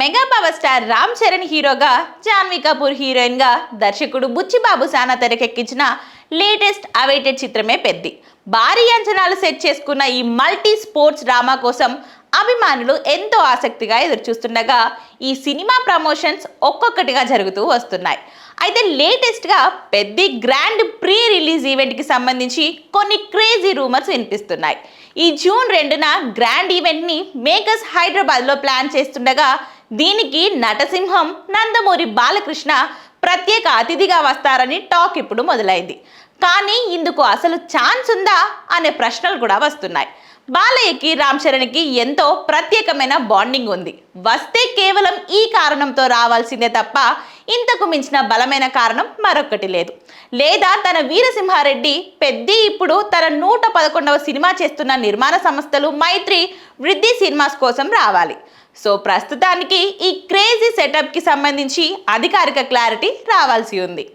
Mega power star Ram Charan హీరోగా, Janhvi Kapoor heroine గా దర్శకుడు బుచ్చిబాబు సానా తెరకెక్కించిన లేటెస్ట్ అవైటెడ్ చిత్రమే పెద్ది. భారీ అంచనాలు సెట్ చేసుకున్న ఈ మల్టీ స్పోర్ట్స్ డ్రామా కోసం అభిమానులు ఎంతో ఆసక్తిగా ఎదురుచూస్తుండగా ఈ సినిమా ప్రమోషన్స్ ఒక్కొక్కటిగా జరుగుతూ వస్తున్నాయి. అయితే లేటెస్ట్గా పెద్ది గ్రాండ్ ప్రీ రిలీజ్ ఈవెంట్కి సంబంధించి కొన్ని క్రేజీ రూమర్స్ వినిపిస్తున్నాయి. ఈ జూన్ 2న గ్రాండ్ ఈవెంట్ని మేకర్స్ హైదరాబాద్లో ప్లాన్ చేస్తుండగా దీనికి నటసింహం నందమూరి బాలకృష్ణ ప్రత్యేక అతిథిగా వస్తారని టాక్ ఇప్పుడు మొదలైంది. కానీ ఇందుకు అసలు ఛాన్స్ ఉందా అనే ప్రశ్నలు కూడా వస్తున్నాయి. బాలయ్యకి రామ్ చరణ్కి ఎంతో ప్రత్యేకమైన బాండింగ్ ఉంది. వస్తే కేవలం ఈ కారణంతో రావాల్సిందే తప్ప ఇంతకు మించిన బలమైన కారణం మరొకటి లేదు. లేదా తన వీరసింహారెడ్డి పెద్ది ఇప్పుడు తన 111వ సినిమా చేస్తున్న నిర్మాణ సంస్థలు మైత్రి వృద్ధి సినిమాస్ కోసం రావాలి. సో ప్రస్తుతానికి ఈ క్రేజీ సెటప్కి సంబంధించి అధికారిక క్లారిటీ రావాల్సి ఉంది.